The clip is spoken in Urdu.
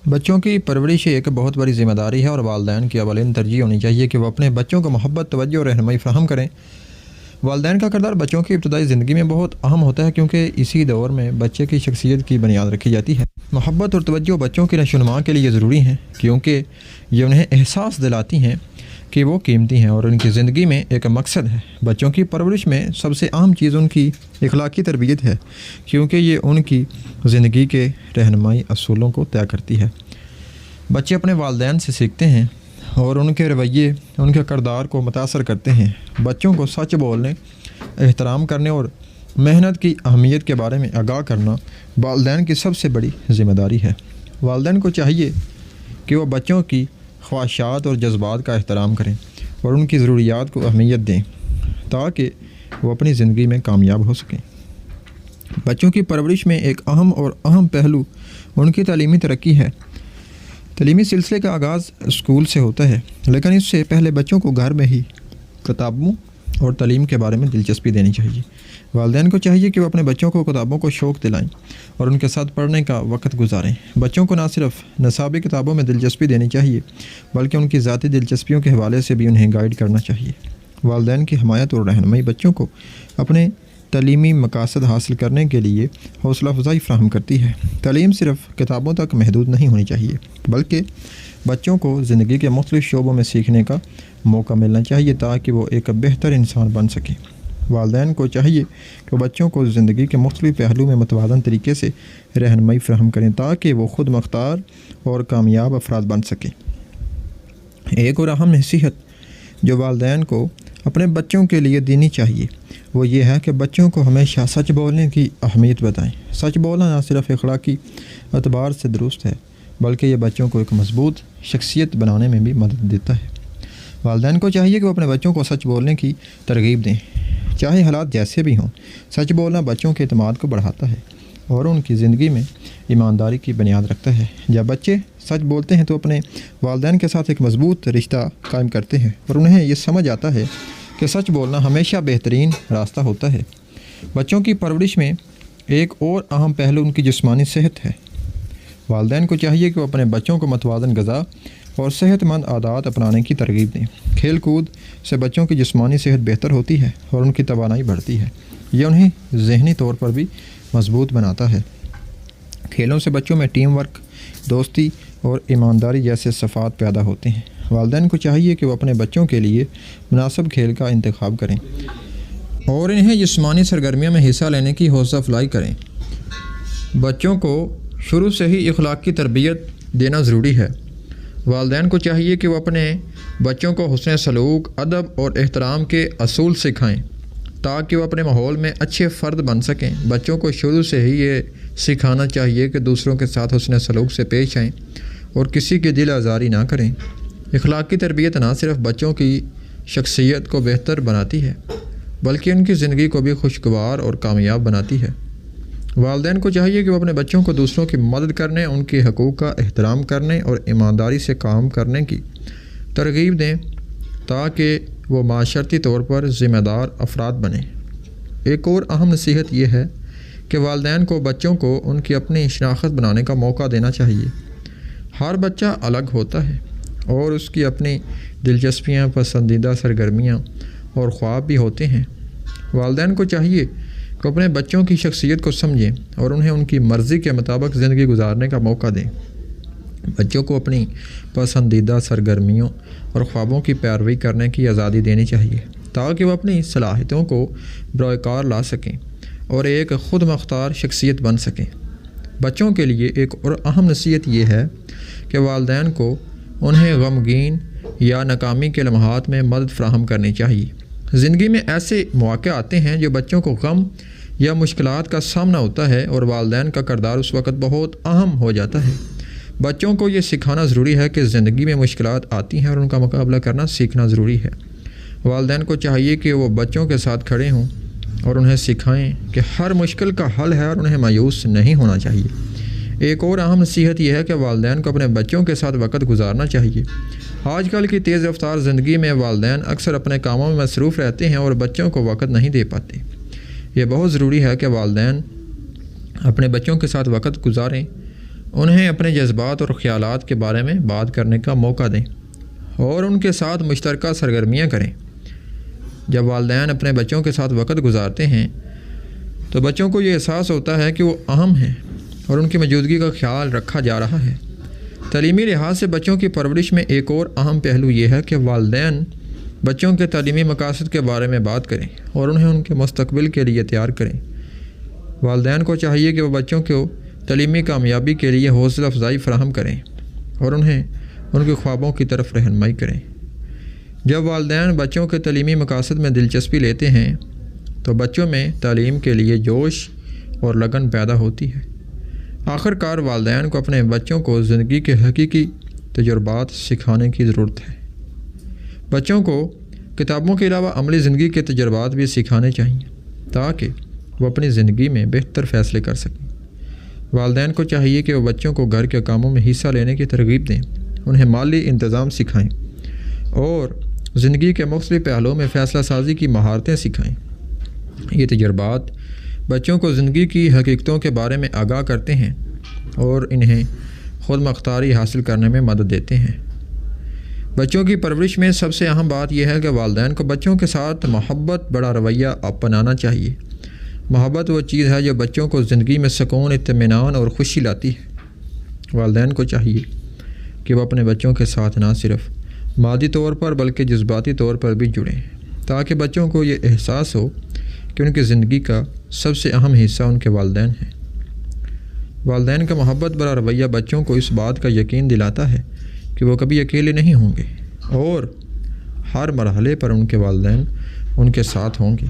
بچوں کی پرورش ایک بہت بڑی ذمہ داری ہے اور والدین کی اولین ترجیح ہونی چاہیے کہ وہ اپنے بچوں کو محبت، توجہ اور رہنمائی فراہم کریں۔ والدین کا کردار بچوں کی ابتدائی زندگی میں بہت اہم ہوتا ہے، کیونکہ اسی دور میں بچے کی شخصیت کی بنیاد رکھی جاتی ہے۔ محبت اور توجہ بچوں کی نشوونما کے لیے ضروری ہیں، کیونکہ یہ انہیں احساس دلاتی ہیں کہ وہ قیمتی ہیں اور ان کی زندگی میں ایک مقصد ہے۔ بچوں کی پرورش میں سب سے اہم چیز ان کی اخلاقی تربیت ہے، کیونکہ یہ ان کی زندگی کے رہنمائی اصولوں کو طے کرتی ہے۔ بچے اپنے والدین سے سیکھتے ہیں اور ان کے رویے ان کے کردار کو متاثر کرتے ہیں۔ بچوں کو سچ بولنے، احترام کرنے اور محنت کی اہمیت کے بارے میں آگاہ کرنا والدین کی سب سے بڑی ذمہ داری ہے۔ والدین کو چاہیے کہ وہ بچوں کی خواہشات اور جذبات کا احترام کریں اور ان کی ضروریات کو اہمیت دیں تاکہ وہ اپنی زندگی میں کامیاب ہو سکیں۔ بچوں کی پرورش میں ایک اہم پہلو ان کی تعلیمی ترقی ہے۔ تعلیمی سلسلے کا آغاز اسکول سے ہوتا ہے، لیکن اس سے پہلے بچوں کو گھر میں ہی کتابوں اور تعلیم کے بارے میں دلچسپی دینی چاہیے۔ والدین کو چاہیے کہ وہ اپنے بچوں کو کتابوں کو شوق دلائیں اور ان کے ساتھ پڑھنے کا وقت گزاریں۔ بچوں کو نہ صرف نصابی کتابوں میں دلچسپی دینی چاہیے، بلکہ ان کی ذاتی دلچسپیوں کے حوالے سے بھی انہیں گائیڈ کرنا چاہیے۔ والدین کی حمایت اور رہنمائی بچوں کو اپنے تعلیمی مقاصد حاصل کرنے کے لیے حوصلہ افزائی فراہم کرتی ہے۔ تعلیم صرف کتابوں تک محدود نہیں ہونی چاہیے، بلکہ بچوں کو زندگی کے مختلف شعبوں میں سیکھنے کا موقع ملنا چاہیے تاکہ وہ ایک بہتر انسان بن سکیں۔ والدین کو چاہیے کہ بچوں کو زندگی کے مختلف پہلو میں متوازن طریقے سے رہنمائی فراہم کریں تاکہ وہ خود مختار اور کامیاب افراد بن سکیں۔ ایک اور اہم نصیحت جو والدین کو اپنے بچوں کے لیے دینی چاہیے وہ یہ ہے کہ بچوں کو ہمیشہ سچ بولنے کی اہمیت بتائیں۔ سچ بولنا نہ صرف اخلاقی اعتبار سے درست ہے، بلکہ یہ بچوں کو ایک مضبوط شخصیت بنانے میں بھی مدد دیتا ہے۔ والدین کو چاہیے کہ وہ اپنے بچوں کو سچ بولنے کی ترغیب دیں، چاہے حالات جیسے بھی ہوں۔ سچ بولنا بچوں کے اعتماد کو بڑھاتا ہے اور ان کی زندگی میں ایمانداری کی بنیاد رکھتا ہے۔ جب بچے سچ بولتے ہیں تو اپنے والدین کے ساتھ ایک مضبوط رشتہ قائم کرتے ہیں اور انہیں یہ سمجھ آتا ہے کہ سچ بولنا ہمیشہ بہترین راستہ ہوتا ہے۔ بچوں کی پرورش میں ایک اور اہم پہلو ان کی جسمانی صحت ہے۔ والدین کو چاہیے کہ وہ اپنے بچوں کو متوازن غذا اور صحت مند عادات اپنانے کی ترغیب دیں۔ کھیل کود سے بچوں کی جسمانی صحت بہتر ہوتی ہے اور ان کی توانائی بڑھتی ہے۔ یہ انہیں ذہنی طور پر بھی مضبوط بناتا ہے۔ کھیلوں سے بچوں میں ٹیم ورک، دوستی اور ایمانداری جیسے صفات پیدا ہوتے ہیں۔ والدین کو چاہیے کہ وہ اپنے بچوں کے لیے مناسب کھیل کا انتخاب کریں اور انہیں جسمانی سرگرمیوں میں حصہ لینے کی حوصلہ افزائی کریں۔ بچوں کو شروع سے ہی اخلاقی تربیت دینا ضروری ہے۔ والدین کو چاہیے کہ وہ اپنے بچوں کو حسن سلوک، ادب اور احترام کے اصول سکھائیں تاکہ وہ اپنے ماحول میں اچھے فرد بن سکیں۔ بچوں کو شروع سے ہی یہ سکھانا چاہیے کہ دوسروں کے ساتھ حسن سلوک سے پیش آئیں اور کسی کی دل آزاری نہ کریں۔ اخلاقی تربیت نہ صرف بچوں کی شخصیت کو بہتر بناتی ہے، بلکہ ان کی زندگی کو بھی خوشگوار اور کامیاب بناتی ہے۔ والدین کو چاہیے کہ وہ اپنے بچوں کو دوسروں کی مدد کرنے، ان کے حقوق کا احترام کرنے اور ایمانداری سے کام کرنے کی ترغیب دیں تاکہ وہ معاشرتی طور پر ذمہ دار افراد بنیں۔ ایک اور اہم نصیحت یہ ہے کہ والدین کو بچوں کو ان کی اپنی شناخت بنانے کا موقع دینا چاہیے۔ ہر بچہ الگ ہوتا ہے اور اس کی اپنی دلچسپیاں، پسندیدہ سرگرمیاں اور خواب بھی ہوتے ہیں۔ والدین کو چاہیے کہ اپنے بچوں کی شخصیت کو سمجھیں اور انہیں ان کی مرضی کے مطابق زندگی گزارنے کا موقع دیں۔ بچوں کو اپنی پسندیدہ سرگرمیوں اور خوابوں کی پیروی کرنے کی آزادی دینی چاہیے تاکہ وہ اپنی صلاحیتوں کو بروئے کار لا سکیں اور ایک خود مختار شخصیت بن سکیں۔ بچوں کے لیے ایک اور اہم نصیحت یہ ہے کہ والدین کو انہیں غمگین یا ناکامی کے لمحات میں مدد فراہم کرنی چاہیے۔ زندگی میں ایسے مواقع آتے ہیں جو بچوں کو غم یا مشکلات کا سامنا ہوتا ہے اور والدین کا کردار اس وقت بہت اہم ہو جاتا ہے۔ بچوں کو یہ سکھانا ضروری ہے کہ زندگی میں مشکلات آتی ہیں اور ان کا مقابلہ کرنا سیکھنا ضروری ہے۔ والدین کو چاہیے کہ وہ بچوں کے ساتھ کھڑے ہوں اور انہیں سکھائیں کہ ہر مشکل کا حل ہے اور انہیں مایوس نہیں ہونا چاہیے۔ ایک اور اہم نصیحت یہ ہے کہ والدین کو اپنے بچوں کے ساتھ وقت گزارنا چاہیے۔ آج کل کی تیز رفتار زندگی میں والدین اکثر اپنے کاموں میں مصروف رہتے ہیں اور بچوں کو وقت نہیں دے پاتے۔ یہ بہت ضروری ہے کہ والدین اپنے بچوں کے ساتھ وقت گزاریں انہیں اپنے جذبات اور خیالات کے بارے میں بات کرنے کا موقع دیں اور ان کے ساتھ مشترکہ سرگرمیاں کریں۔ جب والدین اپنے بچوں کے ساتھ وقت گزارتے ہیں تو بچوں کو یہ احساس ہوتا ہے کہ وہ اہم ہیں اور ان کی موجودگی کا خیال رکھا جا رہا ہے۔ تعلیمی لحاظ سے بچوں کی پرورش میں ایک اور اہم پہلو یہ ہے کہ والدین بچوں کے تعلیمی مقاصد کے بارے میں بات کریں اور انہیں ان کے مستقبل کے لیے تیار کریں۔ والدین کو چاہیے کہ وہ بچوں کو تعلیمی کامیابی کے لیے حوصلہ افزائی فراہم کریں اور انہیں ان کے خوابوں کی طرف رہنمائی کریں۔ جب والدین بچوں کے تعلیمی مقاصد میں دلچسپی لیتے ہیں تو بچوں میں تعلیم کے لیے جوش اور لگن پیدا ہوتی ہے۔ آخر کار والدین کو اپنے بچوں کو زندگی کے حقیقی تجربات سکھانے کی ضرورت ہے۔ بچوں کو کتابوں کے علاوہ عملی زندگی کے تجربات بھی سکھانے چاہیے تاکہ وہ اپنی زندگی میں بہتر فیصلے کر سکیں۔ والدین کو چاہیے کہ وہ بچوں کو گھر کے کاموں میں حصہ لینے کی ترغیب دیں، انہیں مالی انتظام سکھائیں اور زندگی کے مختلف پہلوؤں میں فیصلہ سازی کی مہارتیں سکھائیں۔ یہ تجربات بچوں کو زندگی کی حقیقتوں کے بارے میں آگاہ کرتے ہیں اور انہیں خود مختاری حاصل کرنے میں مدد دیتے ہیں۔ بچوں کی پرورش میں سب سے اہم بات یہ ہے کہ والدین کو بچوں کے ساتھ محبت بڑا رویہ اپنانا چاہیے۔ محبت وہ چیز ہے جو بچوں کو زندگی میں سکون، اطمینان اور خوشی لاتی ہے۔ والدین کو چاہیے کہ وہ اپنے بچوں کے ساتھ نہ صرف مادی طور پر بلکہ جذباتی طور پر بھی جڑیں تاکہ بچوں کو یہ احساس ہو کہ ان کی زندگی کا سب سے اہم حصہ ان کے والدین ہیں۔ والدین کا محبت بھرا رویہ بچوں کو اس بات کا یقین دلاتا ہے کہ وہ کبھی اکیلے نہیں ہوں گے اور ہر مرحلے پر ان کے والدین ان کے ساتھ ہوں گے۔